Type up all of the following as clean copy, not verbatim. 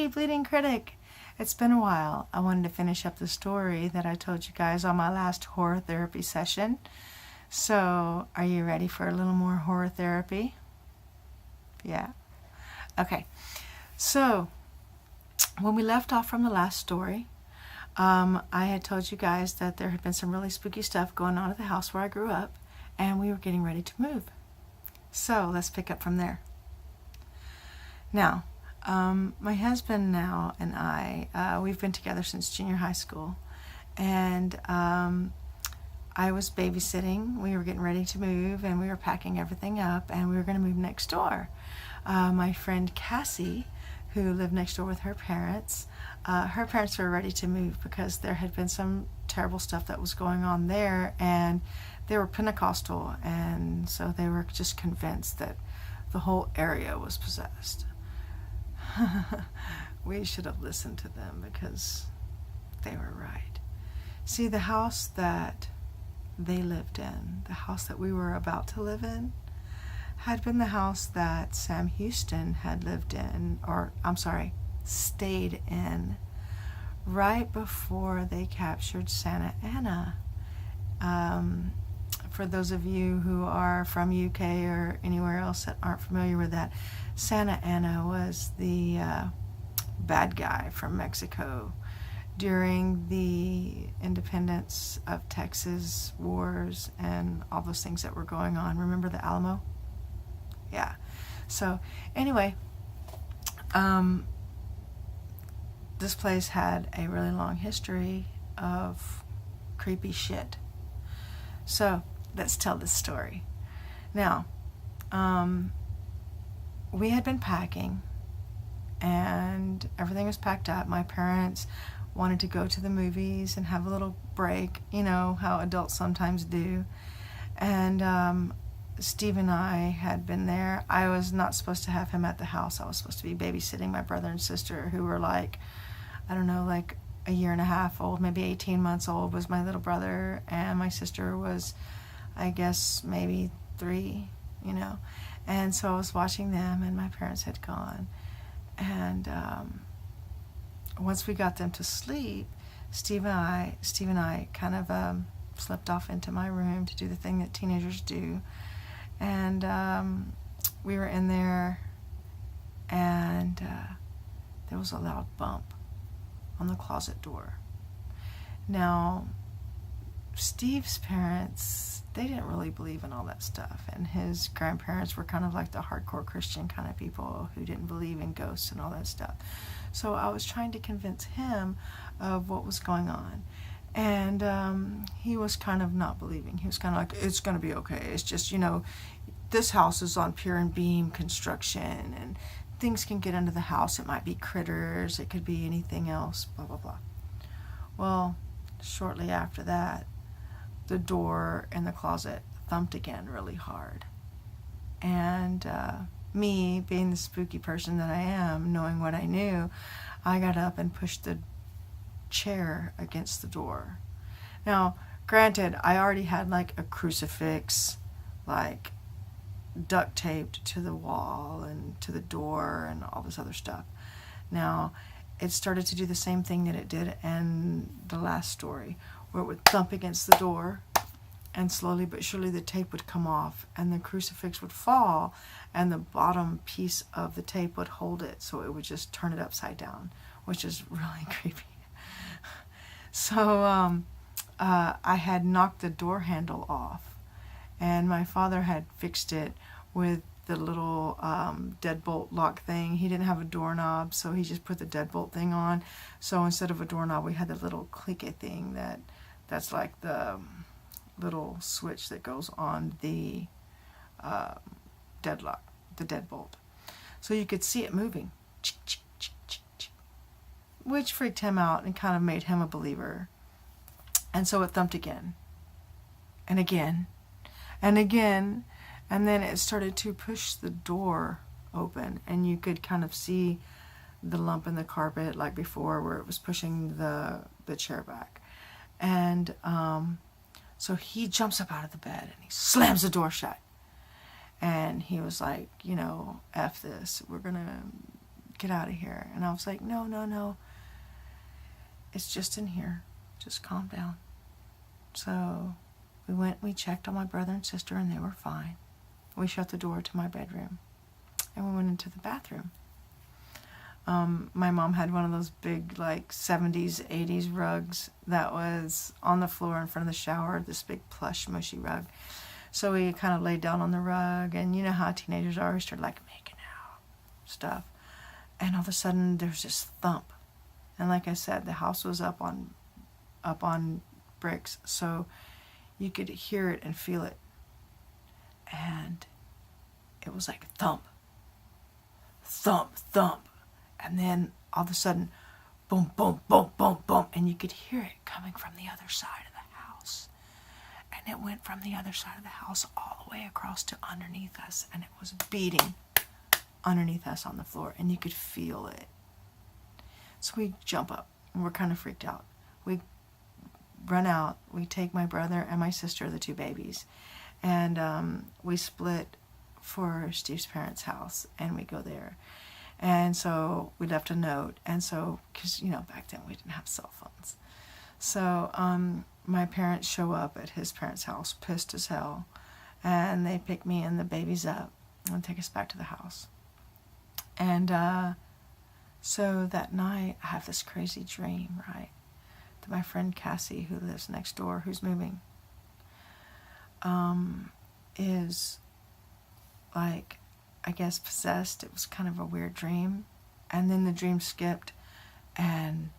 Hey, Bleeding Critic! It's been a while. I wanted to finish up the story that I told you guys on my last horror therapy session. So, are you ready for a little more horror therapy? Yeah. Okay. So, when we left off from the last story, I had told you guys that there had been some really spooky stuff going on at the house where I grew up, and we were getting ready to move. So, let's pick up from there. Now, my husband now and I, we've been together since junior high school, and I was babysitting. We were getting ready to move, and we were packing everything up, and we were going to move next door. My friend Cassie, who lived next door with her parents were ready to move because there had been some terrible stuff that was going on there, and they were Pentecostal, and so they were just convinced that the whole area was possessed. We should have listened to them because they were right. See, the house that they lived in, the house that we were about to live in, had been the house that Sam Houston had lived in, stayed in, right before they captured Santa Ana. For those of you who are from UK or anywhere else that aren't familiar with that, Santa Ana was the bad guy from Mexico during the independence of Texas wars and all those things that were going on. Remember the Alamo? Yeah. So anyway, this place had a really long history of creepy shit. So let's tell this story. Now, we had been packing, and everything was packed up. My parents wanted to go to the movies and have a little break, you know, how adults sometimes do. And Steve and I had been there. I was not supposed to have him at the house. I was supposed to be babysitting my brother and sister, who were like, I don't know, like a year and a half old, maybe 18 months old was my little brother, and my sister was, I guess, maybe 3, you know. And so I was watching them, and my parents had gone. And once we got them to sleep, Steve and I kind of slipped off into my room to do the thing that teenagers do. And we were in there, and there was a loud bump on the closet door. Now, Steve's parents, they didn't really believe in all that stuff, and his grandparents were kind of like the hardcore Christian kind of people who didn't believe in ghosts and all that stuff. So I was trying to convince him of what was going on, and he was kind of not believing. He was kind of like, it's going to be okay. It's just, you know, this house is on pier and beam construction, and things can get into the house. It might be critters, it could be anything else, blah, blah, blah. Well, shortly after that, the door in the closet thumped again really hard. And me, being the spooky person that I am, knowing what I knew, I got up and pushed the chair against the door. Now, granted, I already had like a crucifix, like duct taped to the wall and to the door and all this other stuff. Now, it started to do the same thing that it did in the last story, where it would thump against the door, and slowly but surely the tape would come off, and the crucifix would fall, and the bottom piece of the tape would hold it, so it would just turn it upside down, which is really creepy. So I had knocked the door handle off, and my father had fixed it with the little deadbolt lock thing. He didn't have a doorknob, so he just put the deadbolt thing on. So instead of a doorknob, we had the little clicky thing that's like the little switch that goes on the deadlock, the deadbolt. So you could see it moving, which freaked him out and kind of made him a believer. And so it thumped again, and again, and again, and then it started to push the door open, and you could kind of see the lump in the carpet like before, where it was pushing the chair back. And so he jumps up out of the bed and he slams the door shut. And he was like, you know, F this. We're going to get out of here. And I was like, no, no, no. It's just in here. Just calm down. So we checked on my brother and sister, and they were fine. We shut the door to my bedroom, and we went into the bathroom. My mom had one of those big, like, 70s, 80s rugs that was on the floor in front of the shower, this big plush, mushy rug. So we kind of laid down on the rug, and you know how teenagers are, we started, like, making out stuff. And all of a sudden, there's this thump. And like I said, the house was up on bricks, so you could hear it and feel it. And it was like thump, thump, thump. And then all of a sudden, boom, boom, boom, boom, boom. And you could hear it coming from the other side of the house. And it went from the other side of the house all the way across to underneath us. And it was beating underneath us on the floor. And you could feel it. So we jump up, and we're kind of freaked out. We run out. We take my brother and my sister, the two babies. And we split for Steve's parents' house. And we go there. And so we left a note. And so, because, you know, back then we didn't have cell phones. So my parents show up at his parents' house, pissed as hell. And they pick me and the babies up and take us back to the house. And so that night, I have this crazy dream, right? That my friend Cassie, who lives next door, who's moving, is, like, I guess, possessed. It was kind of a weird dream. And then the dream skipped, and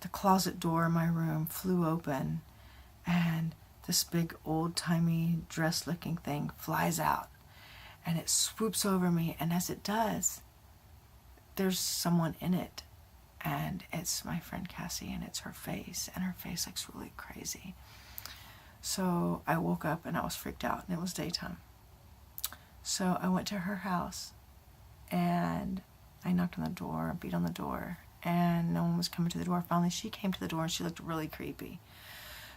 the closet door in my room flew open, and this big old-timey dress-looking thing flies out, and it swoops over me, and as it does, there's someone in it, and it's my friend Cassie, and it's her face, and her face looks really crazy. So I woke up, and I was freaked out, and it was daytime. So I went to her house, and I knocked on the door, beat on the door, and no one was coming to the door. Finally, she came to the door, and she looked really creepy.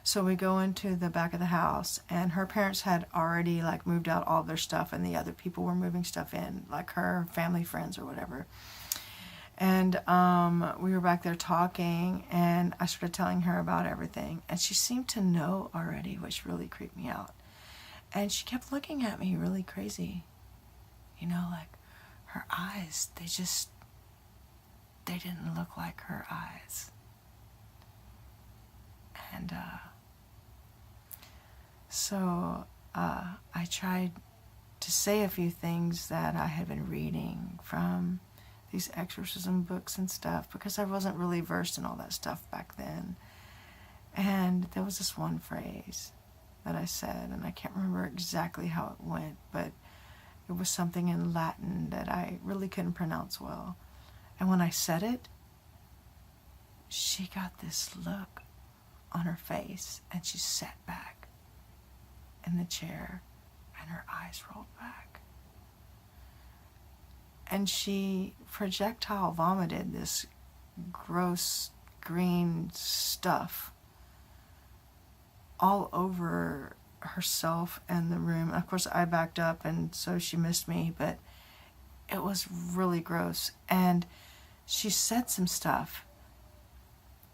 So we go into the back of the house, and her parents had already, like, moved out all of their stuff, and the other people were moving stuff in, like her family, friends, or whatever. And we were back there talking, and I started telling her about everything, and she seemed to know already, which really creeped me out. And she kept looking at me really crazy. You know, like, her eyes, they didn't look like her eyes. And so I tried to say a few things that I had been reading from these exorcism books and stuff, because I wasn't really versed in all that stuff back then. And there was this one phrase that I said, and I can't remember exactly how it went, but it was something in Latin that I really couldn't pronounce well. And when I said it, she got this look on her face, and she sat back in the chair, and her eyes rolled back. And she projectile vomited this gross green stuff all over herself and the room. Of course, I backed up, and so she missed me, but it was really gross. And she said some stuff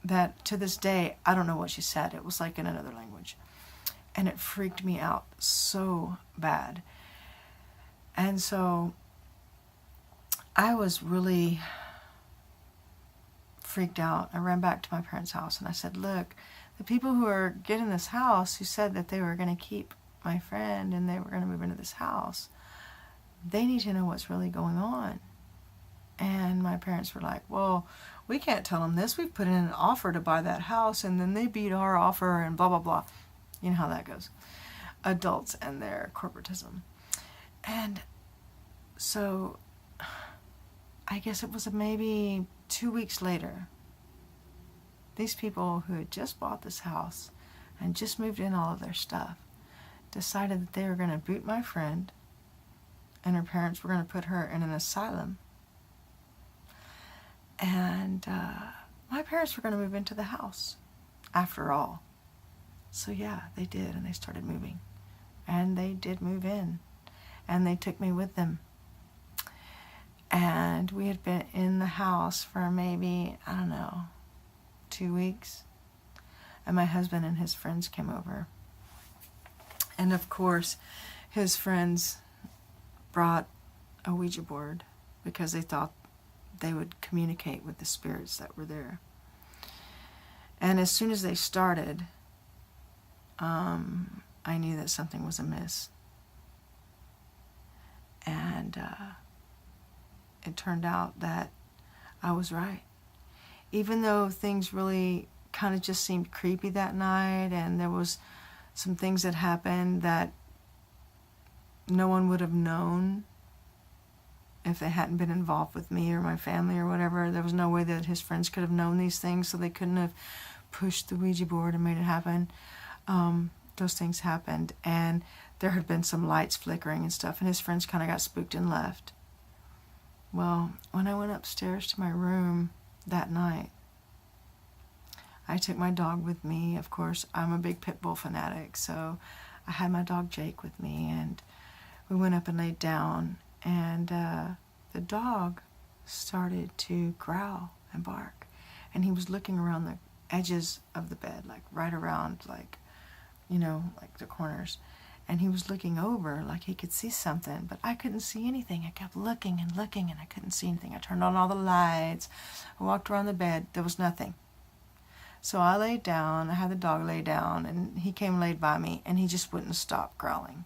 that, to this day, I don't know what she said. It was like in another language. And it freaked me out so bad. And so I was really freaked out. I ran back to my parents' house, and I said, look, the people who are getting this house, who said that they were going to keep my friend and they were going to move into this house, they need to know what's really going on. And my parents were like, well, we can't tell them this. We've put in an offer to buy that house, and then they beat our offer, and blah, blah, blah. You know how that goes. Adults and their corporatism. And so I guess it was maybe 2 weeks later, these people who had just bought this house and just moved in all of their stuff decided that they were going to boot my friend, and her parents were going to put her in an asylum. And my parents were going to move into the house after all. So yeah, they did, and they started moving. And they did move in, and they took me with them. And we had been in the house for maybe, I don't know, 2 weeks. And my husband and his friends came over. And of course, his friends brought a Ouija board because they thought they would communicate with the spirits that were there. And as soon as they started, I knew that something was amiss. And it turned out that I was right. Even though things really kind of just seemed creepy that night, and there was some things that happened that no one would have known if they hadn't been involved with me or my family or whatever. There was no way that his friends could have known these things, so they couldn't have pushed the Ouija board and made it happen. Those things happened, and there had been some lights flickering and stuff, and his friends kind of got spooked and left. Well, when I went upstairs to my room that night, I took my dog with me. Of course, I'm a big pit bull fanatic, so I had my dog Jake with me, and we went up and laid down, and the dog started to growl and bark, and he was looking around the edges of the bed, like right around, like, you know, like the corners, and he was looking over like he could see something, but I couldn't see anything. I kept looking and looking, and I couldn't see anything. I turned on all the lights, I walked around the bed, there was nothing. So I laid down, I had the dog lay down, and he came and laid by me, and he just wouldn't stop growling.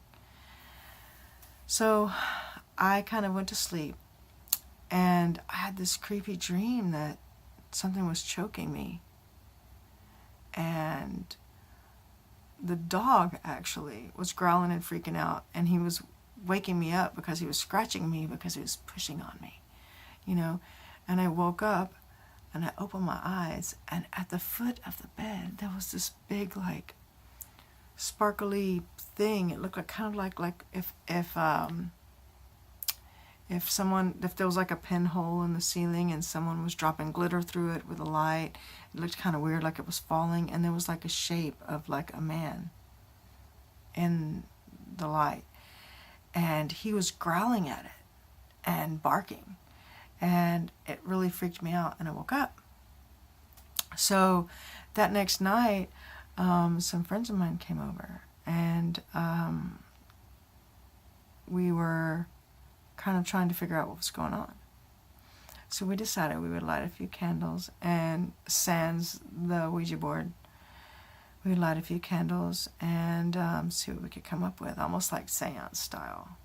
So I kind of went to sleep, and I had this creepy dream that something was choking me. And the dog actually was growling and freaking out, and he was waking me up because he was scratching me because he was pushing on me, you know. And I woke up, and I opened my eyes, and at the foot of the bed there was this big, like, sparkly thing. It looked like kind of like if there was like a pinhole in the ceiling and someone was dropping glitter through it with a light. It looked kind of weird, like it was falling, and there was like a shape of like a man in the light, and he was growling at it and barking, and it really freaked me out, and I woke up. So that next night, some friends of mine came over, and we were kind of trying to figure out what was going on. So we decided we would light a few candles, and sans the Ouija board, we would light a few candles and see what we could come up with, almost like seance style.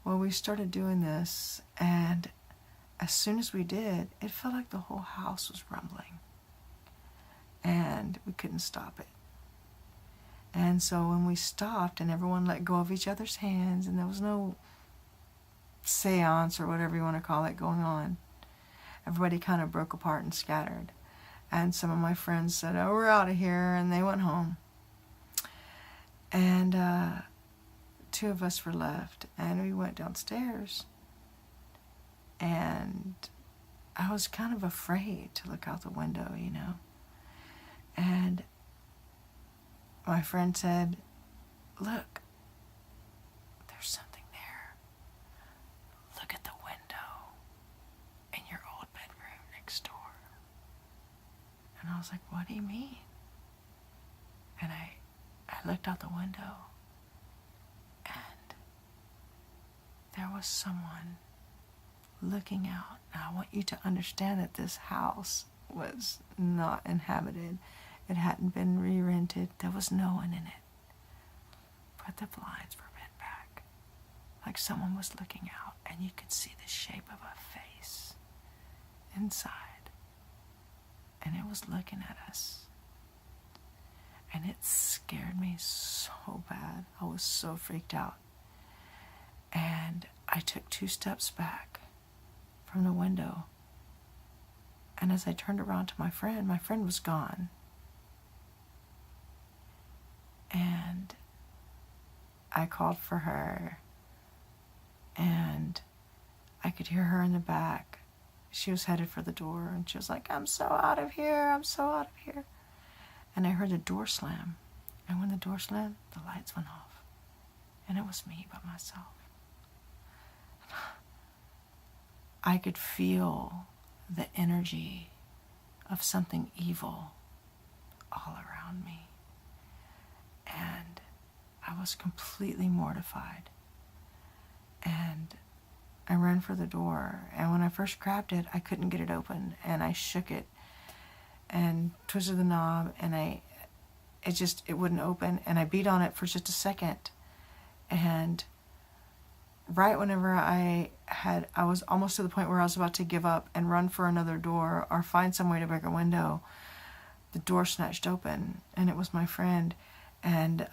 Well, we started doing this, and as soon as we did, it felt like the whole house was rumbling, and we couldn't stop it. And so when we stopped and everyone let go of each other's hands, and there was no seance or whatever you want to call it going on, everybody kind of broke apart and scattered. And some of my friends said, "Oh, we're out of here," and they went home. And 2 of us were left, and we went downstairs, and I was kind of afraid to look out the window, you know. And my friend said, "Look, there's something there. Look at the window in your old bedroom next door." And I was like, "What do you mean?" And I looked out the window, and there was someone looking out. Now, I want you to understand that this house was not inhabited. It hadn't been re-rented. There was no one in it. But the blinds were bent back, like someone was looking out, and you could see the shape of a face inside. And it was looking at us. And it scared me so bad. I was so freaked out. And I took 2 steps back from the window. And as I turned around to my friend was gone. And I called for her, and I could hear her in the back. She was headed for the door, and she was like, "I'm so out of here, I'm so out of here." And I heard the door slam, and when the door slammed, the lights went off, and it was me by myself. I could feel the energy of something evil all around me. And I was completely mortified. And I ran for the door. And when I first grabbed it, I couldn't get it open. And I shook it and twisted the knob, and it wouldn't open. And I beat on it for just a second. And right whenever I was almost to the point where I was about to give up and run for another door or find some way to break a window, the door snatched open, and it was my friend and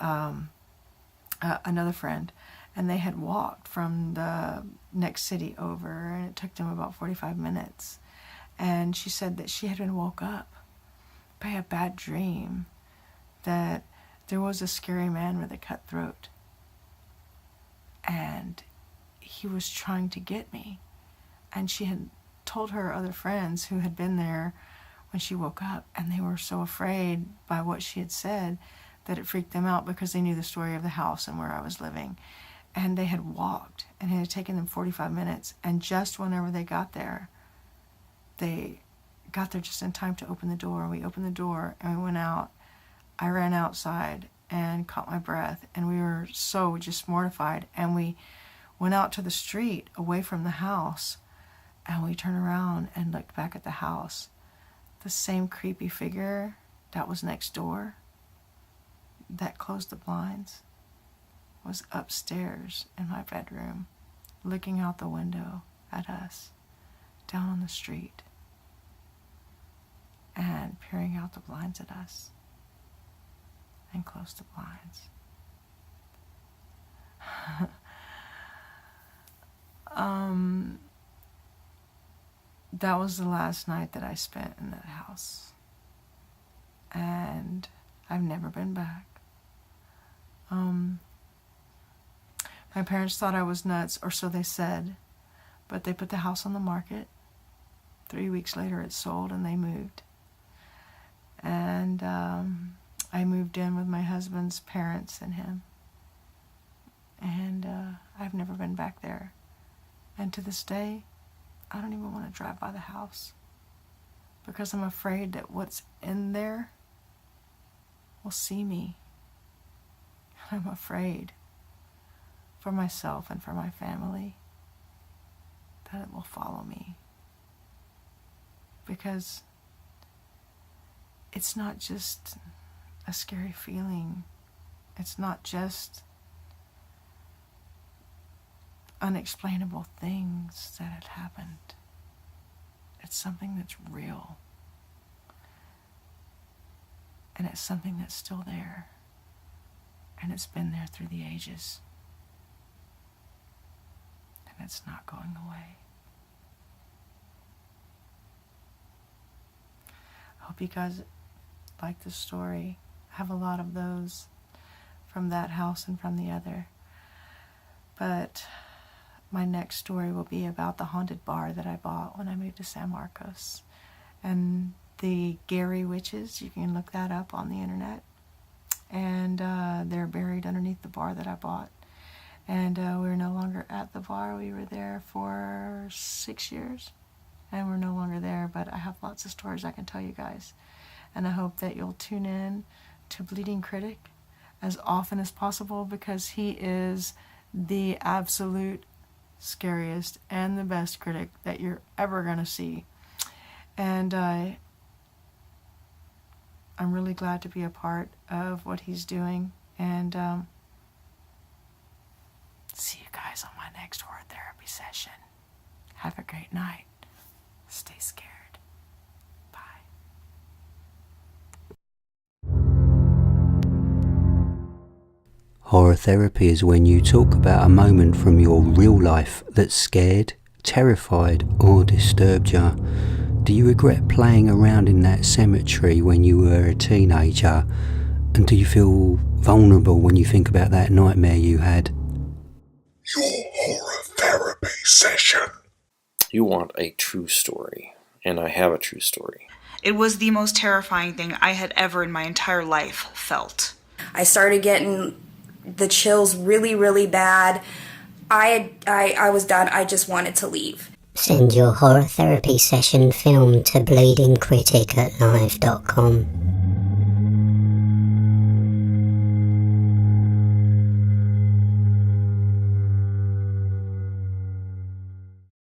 another friend, and they had walked from the next city over, and it took them about 45 minutes. And she said that she had been woke up by a bad dream, that there was a scary man with a cut throat, and he was trying to get me. And she had told her other friends who had been there when she woke up, and they were so afraid by what she had said that it freaked them out, because they knew the story of the house and where I was living. And they had walked, and it had taken them 45 minutes. And just whenever they got there just in time to open the door. We opened the door and we went out. I ran outside and caught my breath, and we were so just mortified. And we went out to the street away from the house, and we turned around and looked back at the house. The same creepy figure that was next door, that closed the blinds, was upstairs in my bedroom, looking out the window at us, down on the street, and peering out the blinds at us, and closed the blinds. That was the last night that I spent in that house, and I've never been back. My parents thought I was nuts, or so they said, but they put the house on the market. 3 weeks later it sold, and they moved. And I moved in with my husband's parents and him. And I've never been back there. And to this day, I don't even want to drive by the house, because I'm afraid that what's in there will see me. I'm afraid for myself and for my family that it will follow me. Because it's not just a scary feeling. It's not just unexplainable things that had happened. It's something that's real. And it's something that's still there. And it's been there through the ages. And it's not going away. I hope you guys like the story. I have a lot of those from that house and from the other. But my next story will be about the haunted bar that I bought when I moved to San Marcos. And the Gary witches, you can look that up on the internet. And they're buried underneath the bar that I bought. And we're no longer at the bar. We were there for 6 years. And we're no longer there, but I have lots of stories I can tell you guys. And I hope that you'll tune in to Bleeding Critic as often as possible, because he is the absolute scariest and the best critic that you're ever going to see. And I'm really glad to be a part of what he's doing. And see you guys on my next horror therapy session. Have a great night. Stay scared. Bye. Horror therapy is when you talk about a moment from your real life that scared, terrified, or disturbed you. Do you regret playing around in that cemetery when you were a teenager? And do you feel vulnerable when you think about that nightmare you had? Your horror therapy session. You want a true story, and I have a true story. It was the most terrifying thing I had ever in my entire life felt. I started getting the chills really, really bad. I was done. I just wanted to leave. Send your horror therapy session film to bleedingcritic@live.com.